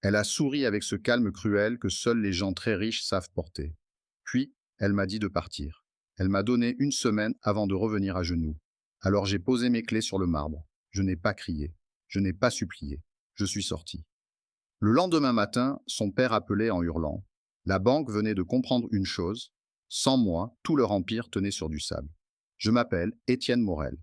Elle a souri avec ce calme cruel que seuls les gens très riches savent porter. Puis, elle m'a dit de partir. Elle m'a donné une semaine avant de revenir à genoux. Alors j'ai posé mes clés sur le marbre. Je n'ai pas crié. Je n'ai pas supplié. Je suis sorti. Le lendemain matin, son père appelait en hurlant. La banque venait de comprendre une chose. Sans moi, tout leur empire tenait sur du sable. Je m'appelle Étienne Morel.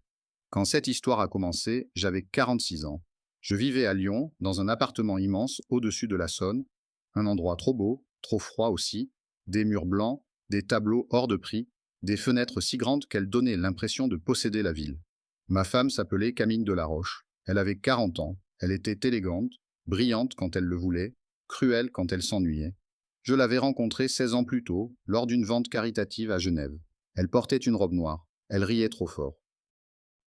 Quand cette histoire a commencé, j'avais 46 ans. Je vivais à Lyon, dans un appartement immense au-dessus de la Saône, un endroit trop beau, trop froid aussi, des murs blancs, des tableaux hors de prix, des fenêtres si grandes qu'elles donnaient l'impression de posséder la ville. Ma femme s'appelait Camille Delaroche. Elle avait 40 ans, elle était élégante, brillante quand elle le voulait, cruelle quand elle s'ennuyait. Je l'avais rencontrée 16 ans plus tôt, lors d'une vente caritative à Genève. Elle portait une robe noire, elle riait trop fort.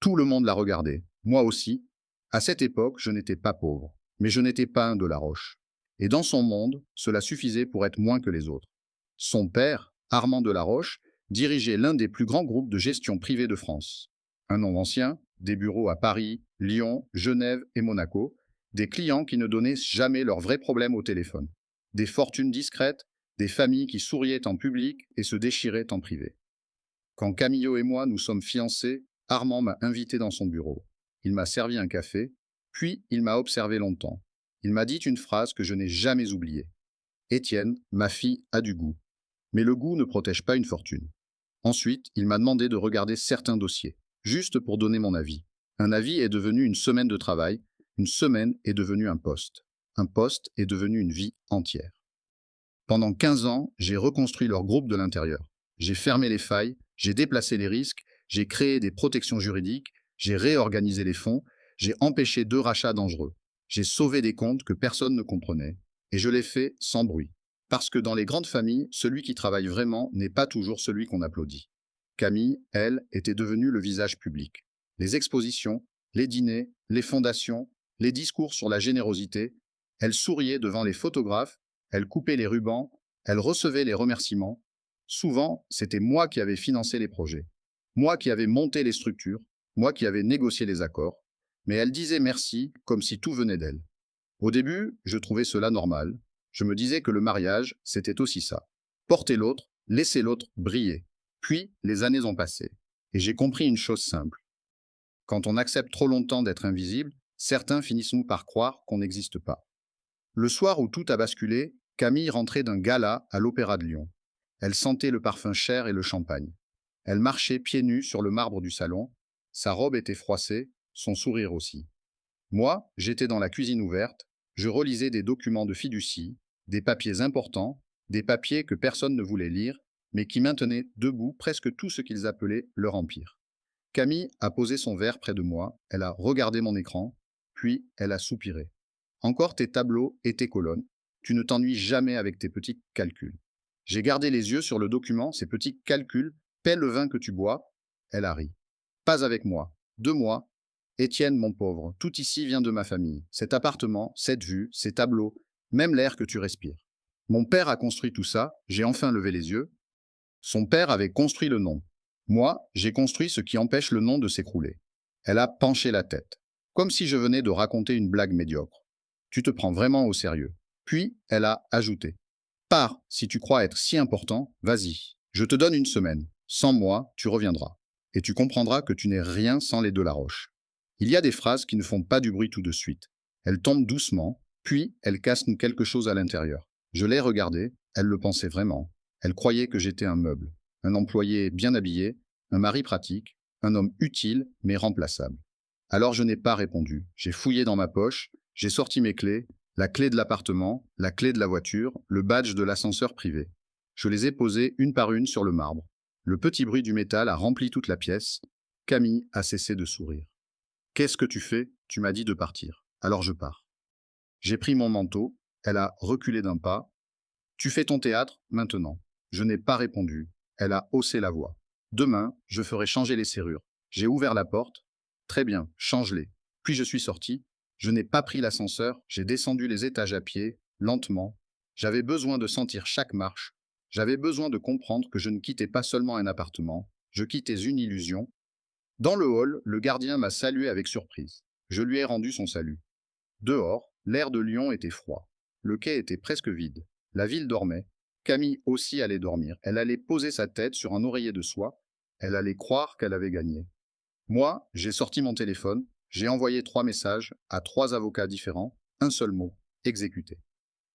Tout le monde la regardait, moi aussi. À cette époque, je n'étais pas pauvre, mais je n'étais pas un Delaroche. Et dans son monde, cela suffisait pour être moins que les autres. Son père, Armand Delaroche, dirigeait l'un des plus grands groupes de gestion privée de France. Un nom ancien, des bureaux à Paris, Lyon, Genève et Monaco, des clients qui ne donnaient jamais leurs vrais problèmes au téléphone, des fortunes discrètes, des familles qui souriaient en public et se déchiraient en privé. Quand Camillo et moi nous sommes fiancés, Armand m'a invité dans son bureau. Il m'a servi un café, puis il m'a observé longtemps. Il m'a dit une phrase que je n'ai jamais oubliée. Étienne, ma fille a du goût. Mais le goût ne protège pas une fortune. Ensuite, il m'a demandé de regarder certains dossiers, juste pour donner mon avis. Un avis est devenu une semaine de travail, une semaine est devenue un poste est devenu une vie entière. Pendant 15 ans, j'ai reconstruit leur groupe de l'intérieur. J'ai fermé les failles, j'ai déplacé les risques, j'ai créé des protections juridiques, j'ai réorganisé les fonds, j'ai empêché 2 rachats dangereux. J'ai sauvé des comptes que personne ne comprenait. Et je l'ai fait sans bruit. Parce que dans les grandes familles, celui qui travaille vraiment n'est pas toujours celui qu'on applaudit. Camille, elle, était devenue le visage public. Les expositions, les dîners, les fondations, les discours sur la générosité, elle souriait devant les photographes, elle coupait les rubans, elle recevait les remerciements. Souvent, c'était moi qui avais financé les projets, moi qui avais monté les structures, moi qui avais négocié les accords, mais elle disait merci comme si tout venait d'elle. Au début, je trouvais cela normal. Je me disais que le mariage, c'était aussi ça. Porter l'autre, laisser l'autre briller. Puis, les années ont passé. Et j'ai compris une chose simple. Quand on accepte trop longtemps d'être invisible, certains finissent par croire qu'on n'existe pas. Le soir où tout a basculé, Camille rentrait d'un gala à l'Opéra de Lyon. Elle sentait le parfum cher et le champagne. Elle marchait pieds nus sur le marbre du salon. Sa robe était froissée, son sourire aussi. Moi, j'étais dans la cuisine ouverte, je relisais des documents de fiducie, des papiers importants, des papiers que personne ne voulait lire, mais qui maintenaient debout presque tout ce qu'ils appelaient leur empire. Camille a posé son verre près de moi, elle a regardé mon écran, puis elle a soupiré. Encore tes tableaux et tes colonnes, tu ne t'ennuies jamais avec tes petits calculs. J'ai gardé les yeux sur le document, ces petits calculs, paie le vin que tu bois. Elle a ri. Pas avec moi, de moi. Étienne, mon pauvre, tout ici vient de ma famille. Cet appartement, cette vue, ces tableaux, même l'air que tu respires. Mon père a construit tout ça, j'ai enfin levé les yeux. Son père avait construit le nom. Moi, j'ai construit ce qui empêche le nom de s'écrouler. Elle a penché la tête, comme si je venais de raconter une blague médiocre. Tu te prends vraiment au sérieux. Puis, elle a ajouté. Pars, si tu crois être si important, vas-y. Je te donne une semaine. Sans moi, tu reviendras. Et tu comprendras que tu n'es rien sans les Delaroche. Il y a des phrases qui ne font pas du bruit tout de suite. Elles tombent doucement, puis elles cassent quelque chose à l'intérieur. Je l'ai regardée, elle le pensait vraiment. Elle croyait que j'étais un meuble, un employé bien habillé, un mari pratique, un homme utile mais remplaçable. Alors je n'ai pas répondu. J'ai fouillé dans ma poche, j'ai sorti mes clés, la clé de l'appartement, la clé de la voiture, le badge de l'ascenseur privé. Je les ai posées une par une sur le marbre. Le petit bruit du métal a rempli toute la pièce. Camille a cessé de sourire. Qu'est-ce que tu fais? Tu m'as dit de partir. Alors je pars. J'ai pris mon manteau. Elle a reculé d'un pas. Tu fais ton théâtre, maintenant. Je n'ai pas répondu. Elle a haussé la voix. Demain, je ferai changer les serrures. J'ai ouvert la porte. Très bien, change-les. Puis je suis sorti. Je n'ai pas pris l'ascenseur. J'ai descendu les étages à pied, lentement. J'avais besoin de sentir chaque marche. J'avais besoin de comprendre que je ne quittais pas seulement un appartement. Je quittais une illusion. Dans le hall, le gardien m'a salué avec surprise. Je lui ai rendu son salut. Dehors, l'air de Lyon était froid. Le quai était presque vide. La ville dormait. Camille aussi allait dormir. Elle allait poser sa tête sur un oreiller de soie. Elle allait croire qu'elle avait gagné. Moi, j'ai sorti mon téléphone. J'ai envoyé 3 messages à 3 avocats différents. Un seul mot, exécuté.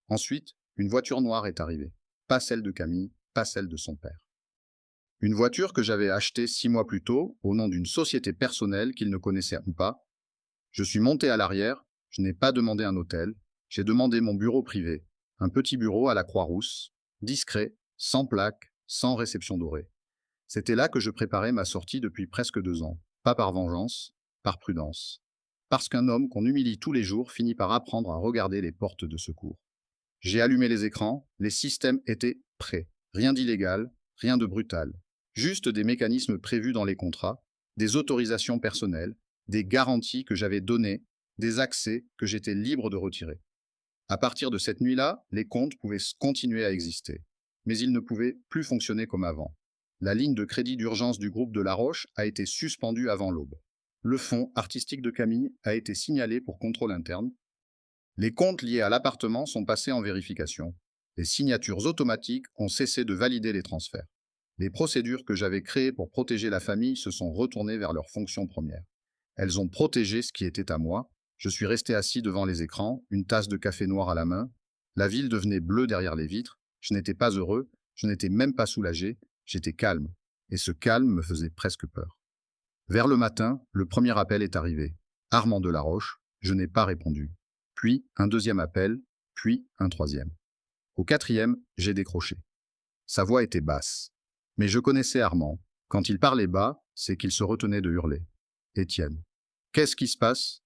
Ensuite, une voiture noire est arrivée. Pas celle de Camille, pas celle de son père. Une voiture que j'avais achetée 6 mois plus tôt, au nom d'une société personnelle qu'il ne connaissait pas. Je suis monté à l'arrière, je n'ai pas demandé un hôtel, j'ai demandé mon bureau privé, un petit bureau à la Croix-Rousse, discret, sans plaque, sans réception dorée. C'était là que je préparais ma sortie depuis presque 2 ans, pas par vengeance, par prudence. Parce qu'un homme qu'on humilie tous les jours finit par apprendre à regarder les portes de secours. J'ai allumé les écrans, les systèmes étaient prêts. Rien d'illégal, rien de brutal. Juste des mécanismes prévus dans les contrats, des autorisations personnelles, des garanties que j'avais données, des accès que j'étais libre de retirer. À partir de cette nuit-là, les comptes pouvaient continuer à exister. Mais ils ne pouvaient plus fonctionner comme avant. La ligne de crédit d'urgence du groupe de La Roche a été suspendue avant l'aube. Le fonds artistique de Camille a été signalé pour contrôle interne. Les comptes liés à l'appartement sont passés en vérification. Les signatures automatiques ont cessé de valider les transferts. Les procédures que j'avais créées pour protéger la famille se sont retournées vers leur fonction première. Elles ont protégé ce qui était à moi. Je suis resté assis devant les écrans, une tasse de café noir à la main. La ville devenait bleue derrière les vitres. Je n'étais pas heureux, je n'étais même pas soulagé, j'étais calme. Et ce calme me faisait presque peur. Vers le matin, le premier appel est arrivé. Armand Delaroche, je n'ai pas répondu. Puis un deuxième appel, puis un troisième. Au quatrième, j'ai décroché. Sa voix était basse. Mais je connaissais Armand. Quand il parlait bas, c'est qu'il se retenait de hurler. Étienne. Qu'est-ce qui se passe?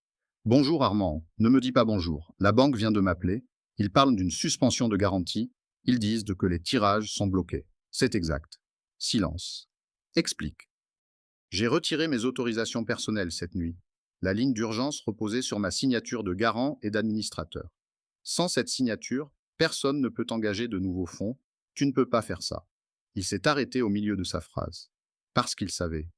Bonjour Armand, ne me dis pas bonjour. La banque vient de m'appeler. Ils parlent d'une suspension de garantie. Ils disent que les tirages sont bloqués. C'est exact. Silence. Explique. J'ai retiré mes autorisations personnelles cette nuit. La ligne d'urgence reposait sur ma signature de garant et d'administrateur. Sans cette signature, personne ne peut engager de nouveaux fonds. Tu ne peux pas faire ça. Il s'est arrêté au milieu de sa phrase. Parce qu'il savait.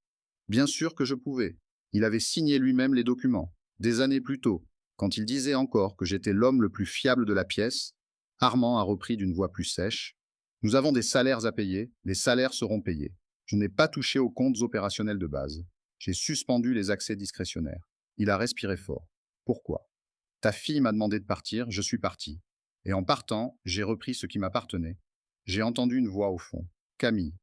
Bien sûr que je pouvais. Il avait signé lui-même les documents. Des années plus tôt, quand il disait encore que j'étais l'homme le plus fiable de la pièce, Armand a repris d'une voix plus sèche. Nous avons des salaires à payer, les salaires seront payés. Je n'ai pas touché aux comptes opérationnels de base. J'ai suspendu les accès discrétionnaires. Il a respiré fort. Pourquoi? Ta fille m'a demandé de partir, je suis parti. Et en partant, j'ai repris ce qui m'appartenait. J'ai entendu une voix au fond. Camille.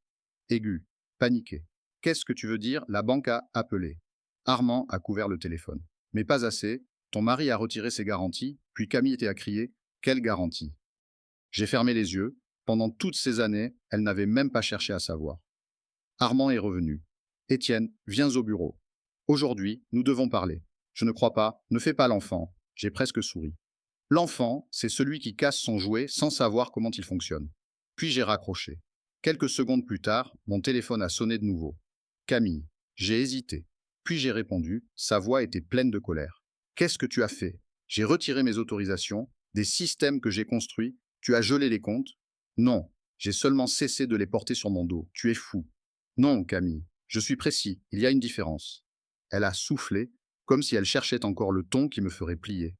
Aiguë. Paniquée. Qu'est-ce que tu veux dire? La banque a appelé. Armand a couvert le téléphone. Mais pas assez. Ton mari a retiré ses garanties, puis Camille était à crier. Quelle garantie? J'ai fermé les yeux. Pendant toutes ces années, elle n'avait même pas cherché à savoir. Armand est revenu. Étienne, viens au bureau. Aujourd'hui, nous devons parler. Je ne crois pas, ne fais pas l'enfant. J'ai presque souri. L'enfant, c'est celui qui casse son jouet sans savoir comment il fonctionne. Puis j'ai raccroché. Quelques secondes plus tard, mon téléphone a sonné de nouveau. Camille. J'ai hésité. Puis j'ai répondu, sa voix était pleine de colère. Qu'est-ce que tu as fait? J'ai retiré mes autorisations, des systèmes que j'ai construits. Tu as gelé les comptes? Non, j'ai seulement cessé de les porter sur mon dos. Tu es fou. Non, Camille, je suis précis, il y a une différence. Elle a soufflé, comme si elle cherchait encore le ton qui me ferait plier.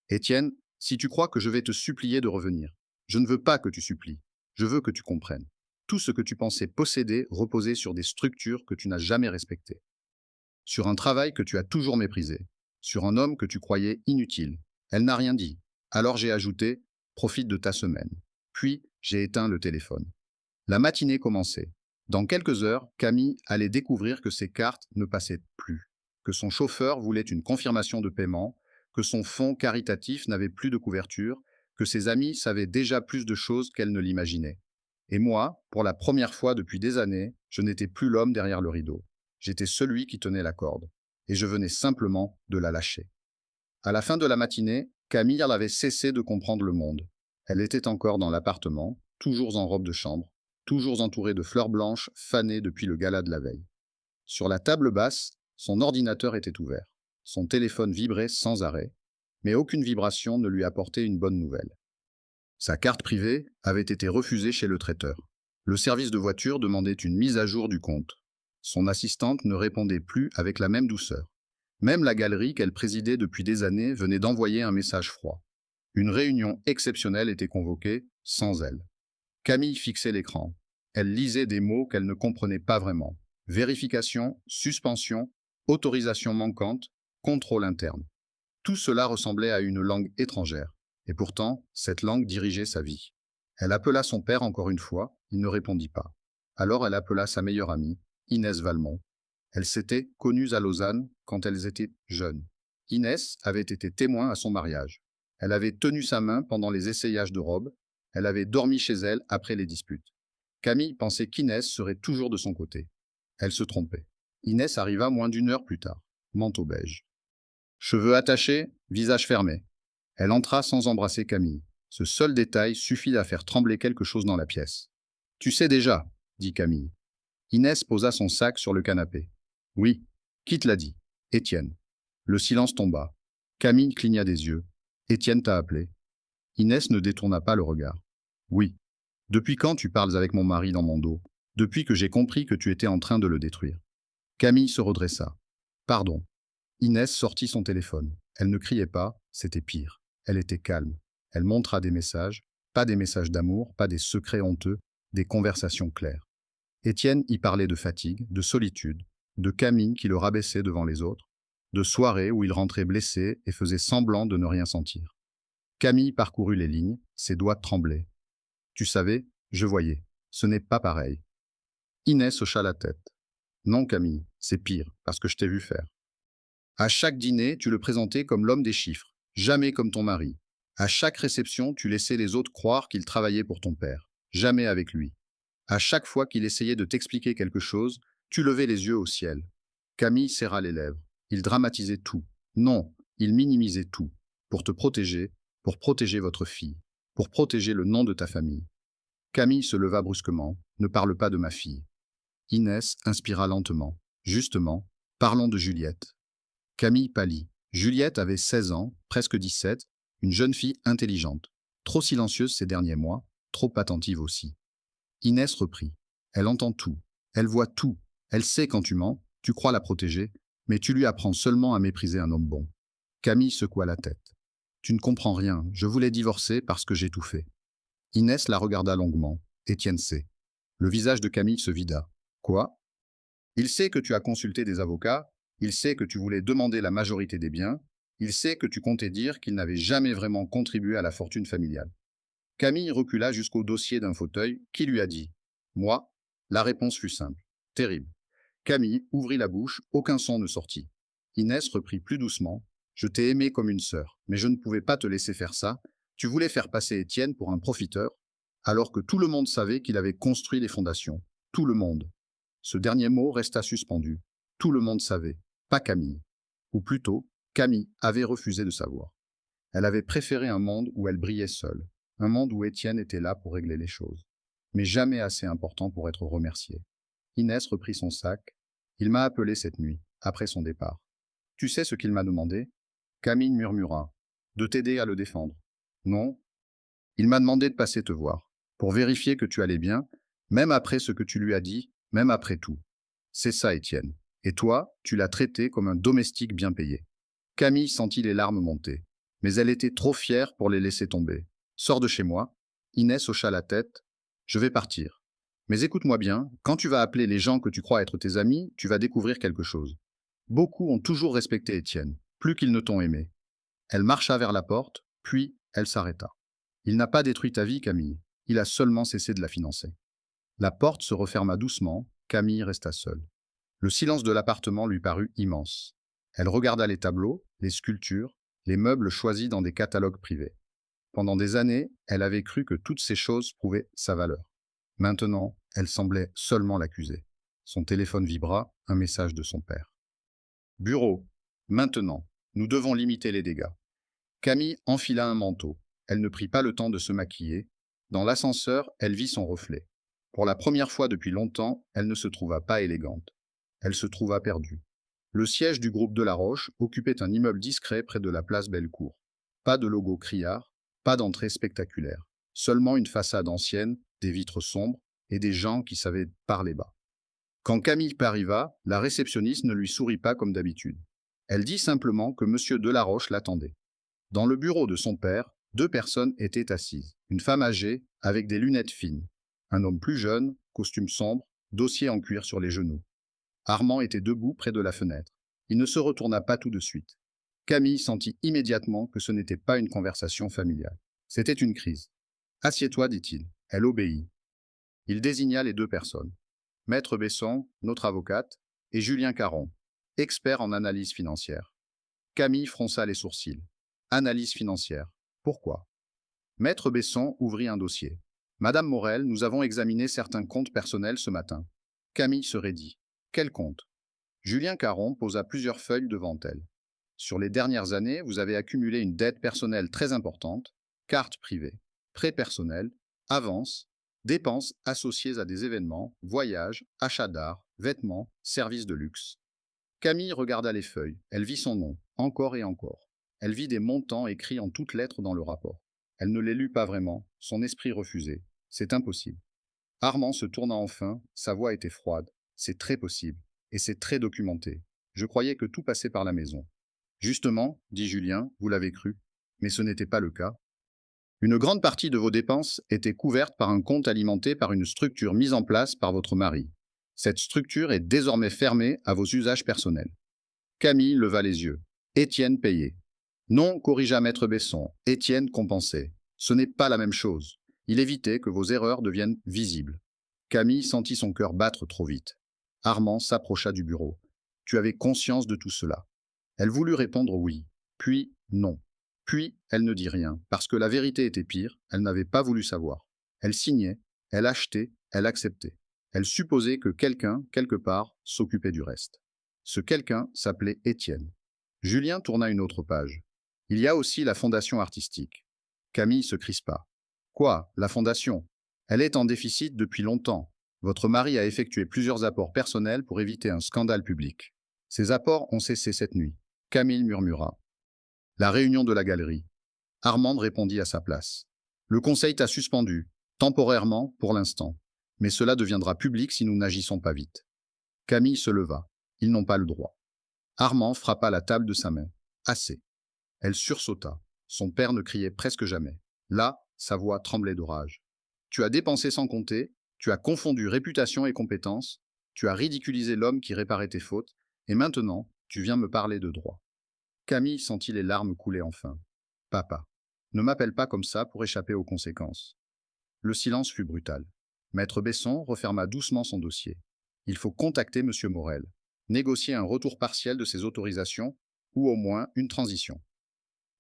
Étienne, si tu crois que je vais te supplier de revenir, je ne veux pas que tu supplies, je veux que tu comprennes. Tout ce que tu pensais posséder reposait sur des structures que tu n'as jamais respectées. Sur un travail que tu as toujours méprisé. Sur un homme que tu croyais inutile. Elle n'a rien dit. Alors j'ai ajouté, profite de ta semaine. Puis, j'ai éteint le téléphone. La matinée commençait. Dans quelques heures, Camille allait découvrir que ses cartes ne passaient plus, que son chauffeur voulait une confirmation de paiement, que son fonds caritatif n'avait plus de couverture, que ses amis savaient déjà plus de choses qu'elle ne l'imaginait. Et moi, pour la première fois depuis des années, je n'étais plus l'homme derrière le rideau. J'étais celui qui tenait la corde. Et je venais simplement de la lâcher. À la fin de la matinée, Camille avait cessé de comprendre le monde. Elle était encore dans l'appartement, toujours en robe de chambre, toujours entourée de fleurs blanches fanées depuis le gala de la veille. Sur la table basse, son ordinateur était ouvert. Son téléphone vibrait sans arrêt, mais aucune vibration ne lui apportait une bonne nouvelle. Sa carte privée avait été refusée chez le traiteur. Le service de voiture demandait une mise à jour du compte. Son assistante ne répondait plus avec la même douceur. Même la galerie qu'elle présidait depuis des années venait d'envoyer un message froid. Une réunion exceptionnelle était convoquée, sans elle. Camille fixait l'écran. Elle lisait des mots qu'elle ne comprenait pas vraiment. Vérification, suspension, autorisation manquante, contrôle interne. Tout cela ressemblait à une langue étrangère. Et pourtant, cette langue dirigeait sa vie. Elle appela son père encore une fois, il ne répondit pas. Alors elle appela sa meilleure amie, Inès Valmont. Elles s'étaient connues à Lausanne quand elles étaient jeunes. Inès avait été témoin à son mariage. Elle avait tenu sa main pendant les essayages de robes. Elle avait dormi chez elle après les disputes. Camille pensait qu'Inès serait toujours de son côté. Elle se trompait. Inès arriva moins d'une heure plus tard, manteau beige. Cheveux attachés, visage fermé. Elle entra sans embrasser Camille. Ce seul détail suffit à faire trembler quelque chose dans la pièce. « Tu sais déjà, » dit Camille. Inès posa son sac sur le canapé. « Oui, qui te l'a dit ?»« Étienne. » Le silence tomba. Camille cligna des yeux. « Étienne t'a appelé ?» Inès ne détourna pas le regard. « Oui. Depuis quand tu parles avec mon mari dans mon dos? Depuis que j'ai compris que tu étais en train de le détruire. » Camille se redressa. « Pardon. » Inès sortit son téléphone. Elle ne criait pas, c'était pire. Elle était calme. Elle montra des messages, pas des messages d'amour, pas des secrets honteux, des conversations claires. Étienne y parlait de fatigue, de solitude, de Camille qui le rabaissait devant les autres, de soirées où il rentrait blessé et faisait semblant de ne rien sentir. Camille parcourut les lignes, ses doigts tremblaient. « Tu savais, je voyais. Ce n'est pas pareil. » Inès hocha la tête. « Non, Camille, c'est pire, parce que je t'ai vu faire. À chaque dîner, tu le présentais comme l'homme des chiffres, jamais comme ton mari. À chaque réception, tu laissais les autres croire qu'il travaillait pour ton père, jamais avec lui. À chaque fois qu'il essayait de t'expliquer quelque chose, tu levais les yeux au ciel. » Camille serra les lèvres. Il dramatisait tout. Non, il minimisait tout. Pour te protéger, pour protéger votre fille, pour protéger le nom de ta famille. Camille se leva brusquement. « Ne parle pas de ma fille. » Inès inspira lentement. « Justement, parlons de Juliette. » Camille pâlit. Juliette avait 16 ans, presque 17, une jeune fille intelligente. Trop silencieuse ces derniers mois, trop attentive aussi. Inès reprit. Elle entend tout. Elle voit tout. Elle sait quand tu mens, tu crois la protéger, mais tu lui apprends seulement à mépriser un homme bon. Camille secoua la tête. Tu ne comprends rien, je voulais divorcer parce que j'ai tout fait. Inès la regarda longuement. Étienne sait. Le visage de Camille se vida. Quoi? Il sait que tu as consulté des avocats, il sait que tu voulais demander la majorité des biens, il sait que tu comptais dire qu'il n'avait jamais vraiment contribué à la fortune familiale. Camille recula jusqu'au dossier d'un fauteuil, qui lui a dit « Moi ?» La réponse fut simple. Terrible. Camille ouvrit la bouche, aucun son ne sortit. Inès reprit plus doucement. « Je t'ai aimé comme une sœur, mais je ne pouvais pas te laisser faire ça. Tu voulais faire passer Étienne pour un profiteur, alors que tout le monde savait qu'il avait construit les fondations. Tout le monde. » Ce dernier mot resta suspendu. Tout le monde savait, pas Camille. Ou plutôt, Camille avait refusé de savoir. Elle avait préféré un monde où elle brillait seule, un monde où Étienne était là pour régler les choses, mais jamais assez important pour être remercié. Inès reprit son sac. Il m'a appelé cette nuit, après son départ. Tu sais ce qu'il m'a demandé? Camille murmura. De t'aider à le défendre. Non. Il m'a demandé de passer te voir, pour vérifier que tu allais bien, même après ce que tu lui as dit, même après tout. C'est ça, Étienne. Et toi, tu l'as traité comme un domestique bien payé. Camille sentit les larmes monter, mais elle était trop fière pour les laisser tomber. Sors de chez moi. Inès hocha la tête. Je vais partir. Mais écoute-moi bien, quand tu vas appeler les gens que tu crois être tes amis, tu vas découvrir quelque chose. Beaucoup ont toujours respecté Étienne, plus qu'ils ne t'ont aimé. Elle marcha vers la porte, puis elle s'arrêta. Il n'a pas détruit ta vie, Camille. Il a seulement cessé de la financer. La porte se referma doucement, Camille resta seule. Le silence de l'appartement lui parut immense. Elle regarda les tableaux, les sculptures, les meubles choisis dans des catalogues privés. Pendant des années, elle avait cru que toutes ces choses prouvaient sa valeur. Maintenant, elle semblait seulement l'accuser. Son téléphone vibra, un message de son père. Bureau. Maintenant, nous devons limiter les dégâts. Camille enfila un manteau. Elle ne prit pas le temps de se maquiller. Dans l'ascenseur, elle vit son reflet. Pour la première fois depuis longtemps, elle ne se trouva pas élégante. Elle se trouva perdue. Le siège du groupe Delaroche occupait un immeuble discret près de la place Bellecour. Pas de logo criard, pas d'entrée spectaculaire. Seulement une façade ancienne, des vitres sombres et des gens qui savaient parler bas. Quand Camille arriva, la réceptionniste ne lui sourit pas comme d'habitude. Elle dit simplement que M. Delaroche l'attendait. Dans le bureau de son père, Deux personnes étaient assises. Une femme âgée, avec des lunettes fines. Un homme plus jeune, costume sombre, dossier en cuir sur les genoux. Armand était debout près de la fenêtre. Il ne se retourna pas tout de suite. Camille sentit immédiatement que ce n'était pas une conversation familiale. C'était une crise. « Assieds-toi, dit-il. » Elle obéit. Il désigna les deux personnes. Maître Besson, notre avocate, et Julien Caron, expert en analyse financière. Camille fronça les sourcils. Analyse financière. Pourquoi? Maître Besson ouvrit un dossier. Madame Morel, nous avons examiné certains comptes personnels ce matin. Camille se raidit. Quel compte? Julien Caron posa plusieurs feuilles devant elle. Sur les dernières années, vous avez accumulé une dette personnelle très importante, carte privée, prêt personnel, avances, dépenses associées à des événements, voyages, achats d'art, vêtements, services de luxe. Camille regarda les feuilles. Elle vit son nom, encore et encore. Elle vit des montants écrits en toutes lettres dans le rapport. Elle ne les lut pas vraiment, son esprit refusait. C'est impossible. Armand se tourna enfin, sa voix était froide. C'est très possible, et c'est très documenté. Je croyais que tout passait par la maison. Justement, dit Julien, vous l'avez cru, mais ce n'était pas le cas. Une grande partie de vos dépenses était couverte par un compte alimenté par une structure mise en place par votre mari. Cette structure est désormais fermée à vos usages personnels. Camille leva les yeux. Étienne payait. Non, corrigea Maître Besson. Étienne compensait. Ce n'est pas la même chose. Il évitait que vos erreurs deviennent visibles. Camille sentit son cœur battre trop vite. Armand s'approcha du bureau. Tu avais conscience de tout cela. Elle voulut répondre oui, puis non. Puis elle ne dit rien, parce que la vérité était pire, elle n'avait pas voulu savoir. Elle signait, elle achetait, elle acceptait. Elle supposait que quelqu'un, quelque part, s'occupait du reste. Ce quelqu'un s'appelait Étienne. Julien tourna une autre page. Il y a aussi la fondation artistique. Camille se crispa. Quoi, la fondation? Elle est en déficit depuis longtemps. Votre mari a effectué plusieurs apports personnels pour éviter un scandale public. Ces apports ont cessé cette nuit. Camille murmura. La réunion de la galerie. Armande répondit à sa place. Le conseil t'a suspendu, temporairement pour l'instant. Mais cela deviendra public si nous n'agissons pas vite. Camille se leva. Ils n'ont pas le droit. Armand frappa la table de sa main. Assez. Elle sursauta. Son père ne criait presque jamais. Là, sa voix tremblait de rage. Tu as dépensé sans compter, tu as confondu réputation et compétence, tu as ridiculisé l'homme qui réparait tes fautes, et maintenant, tu viens me parler de droit. Camille sentit les larmes couler enfin. Papa, ne m'appelle pas comme ça pour échapper aux conséquences. Le silence fut brutal. Maître Besson referma doucement son dossier. Il faut contacter M. Morel, négocier un retour partiel de ses autorisations, ou au moins une transition.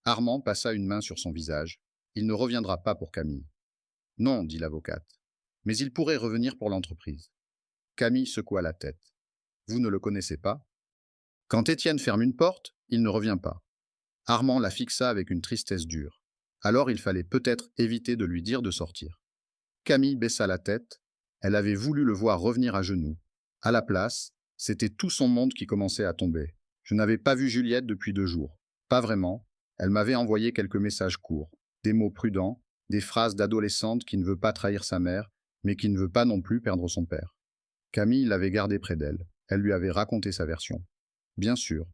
Armand passa une main sur son visage. Il ne reviendra pas pour Camille. Non, dit l'avocate. Mais il pourrait revenir pour l'entreprise. Camille secoua la tête. Vous ne le connaissez pas? Quand Étienne ferme une porte, il ne revient pas. Armand la fixa avec une tristesse dure. Alors il fallait peut-être éviter de lui dire de sortir. Camille baissa la tête. Elle avait voulu le voir revenir à genoux. À la place, c'était tout son monde qui commençait à tomber. Je n'avais pas vu Juliette depuis 2 jours. Pas vraiment. Elle m'avait envoyé quelques messages courts, des mots prudents, des phrases d'adolescente qui ne veut pas trahir sa mère, mais qui ne veut pas non plus perdre son père. Camille l'avait gardé près d'elle. Elle lui avait raconté sa version. Bien sûr.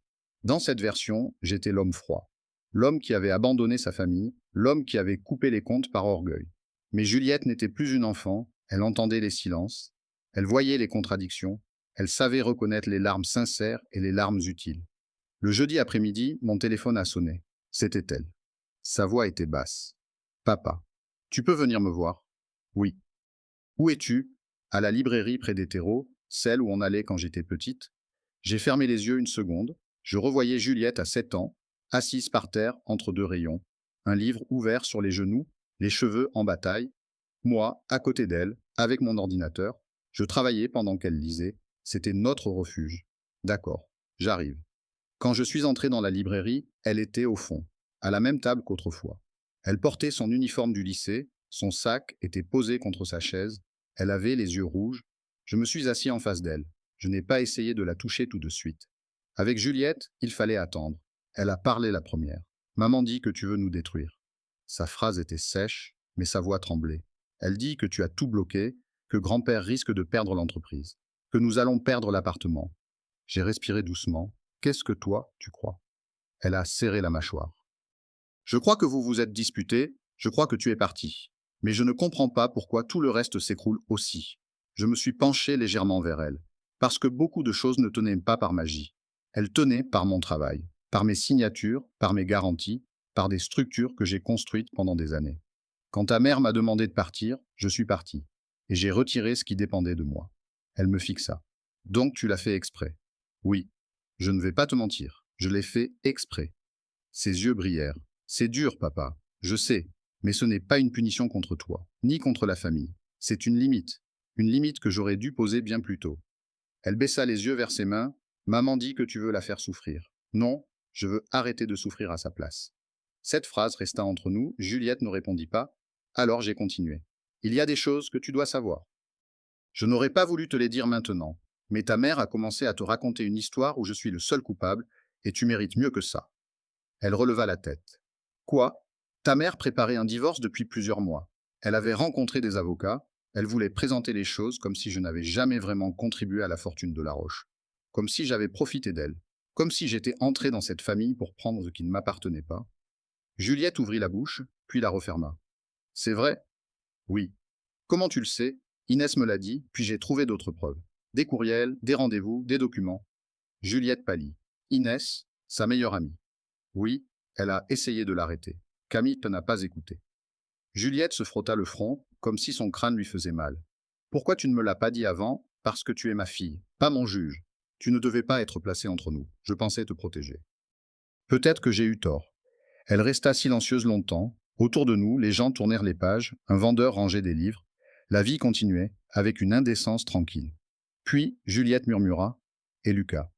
Dans cette version, j'étais l'homme froid. L'homme qui avait abandonné sa famille, l'homme qui avait coupé les comptes par orgueil. Mais Juliette n'était plus une enfant, elle entendait les silences, elle voyait les contradictions, elle savait reconnaître les larmes sincères et les larmes utiles. Le jeudi après-midi, mon téléphone a sonné. C'était elle. Sa voix était basse. Papa, tu peux venir me voir? Oui. Où es-tu? À la librairie près des terreaux, celle où on allait quand j'étais petite. J'ai fermé les yeux une seconde. Je revoyais Juliette à 7 ans, assise par terre entre 2 rayons, un livre ouvert sur les genoux, les cheveux en bataille. Moi, à côté d'elle, avec mon ordinateur, je travaillais pendant qu'elle lisait. C'était notre refuge. D'accord, j'arrive. Quand je suis entré dans la librairie, elle était au fond, à la même table qu'autrefois. Elle portait son uniforme du lycée, son sac était posé contre sa chaise, elle avait les yeux rouges. Je me suis assis en face d'elle. Je n'ai pas essayé de la toucher tout de suite. Avec Juliette, il fallait attendre. Elle a parlé la première. Maman dit que tu veux nous détruire. Sa phrase était sèche, mais sa voix tremblait. Elle dit que tu as tout bloqué, que grand-père risque de perdre l'entreprise, que nous allons perdre l'appartement. J'ai respiré doucement. Qu'est-ce que toi, tu crois? Elle a serré la mâchoire. Je crois que vous vous êtes disputé, je crois que tu es parti. Mais je ne comprends pas pourquoi tout le reste s'écroule aussi. Je me suis penché légèrement vers elle. Parce que beaucoup de choses ne tenaient pas par magie. Elles tenaient par mon travail, par mes signatures, par mes garanties, par des structures que j'ai construites pendant des années. Quand ta mère m'a demandé de partir, je suis parti. Et j'ai retiré ce qui dépendait de moi. Elle me fixa. Donc tu l'as fait exprès. Oui. Je ne vais pas te mentir. Je l'ai fait exprès. Ses yeux brillèrent. C'est dur, papa. Je sais. Mais ce n'est pas une punition contre toi, ni contre la famille. C'est une limite. Une limite que j'aurais dû poser bien plus tôt. Elle baissa les yeux vers ses mains. Maman dit que tu veux la faire souffrir. Non, je veux arrêter de souffrir à sa place. Cette phrase resta entre nous. Juliette ne répondit pas. Alors j'ai continué. Il y a des choses que tu dois savoir. Je n'aurais pas voulu te les dire maintenant, mais ta mère a commencé à te raconter une histoire où je suis le seul coupable, et tu mérites mieux que ça. Elle releva la tête. Quoi? Ta mère préparait un divorce depuis plusieurs mois. Elle avait rencontré des avocats, elle voulait présenter les choses comme si je n'avais jamais vraiment contribué à la fortune de Laroche. Comme si j'avais profité d'elle. Comme si j'étais entré dans cette famille pour prendre ce qui ne m'appartenait pas. Juliette ouvrit la bouche, puis la referma. C'est vrai? Oui. Comment tu le sais? Inès me l'a dit, puis j'ai trouvé d'autres preuves. Des courriels, des rendez-vous, des documents. Juliette pâlit. Inès, sa meilleure amie. Oui, elle a essayé de l'arrêter. Camille n'a pas écouté. Juliette se frotta le front, comme si son crâne lui faisait mal. Pourquoi tu ne me l'as pas dit avant? Parce que tu es ma fille, pas mon juge. Tu ne devais pas être placée entre nous. Je pensais te protéger. Peut-être que j'ai eu tort. Elle resta silencieuse longtemps. Autour de nous, les gens tournèrent les pages, un vendeur rangeait des livres. La vie continuait, avec une indécence tranquille. Puis, Juliette murmura « Et Lucas ?»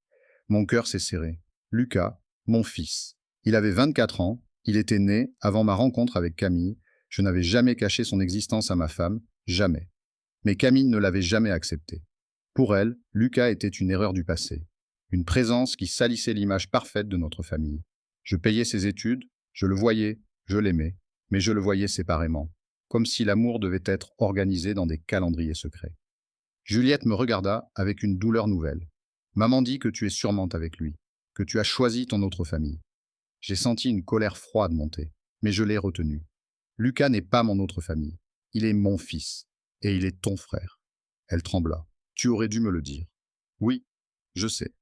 Mon cœur s'est serré. Lucas, mon fils. Il avait 24 ans, il était né avant ma rencontre avec Camille. Je n'avais jamais caché son existence à ma femme, jamais. Mais Camille ne l'avait jamais accepté. Pour elle, Lucas était une erreur du passé. Une présence qui salissait l'image parfaite de notre famille. Je payais ses études, je le voyais, je l'aimais, mais je le voyais séparément, comme si l'amour devait être organisé dans des calendriers secrets. Juliette me regarda avec une douleur nouvelle. Maman dit que tu es sûrement avec lui, que tu as choisi ton autre famille. J'ai senti une colère froide monter, mais je l'ai retenue. Lucas n'est pas mon autre famille. Il est mon fils, et il est ton frère. Elle trembla. Tu aurais dû me le dire. Oui, je sais.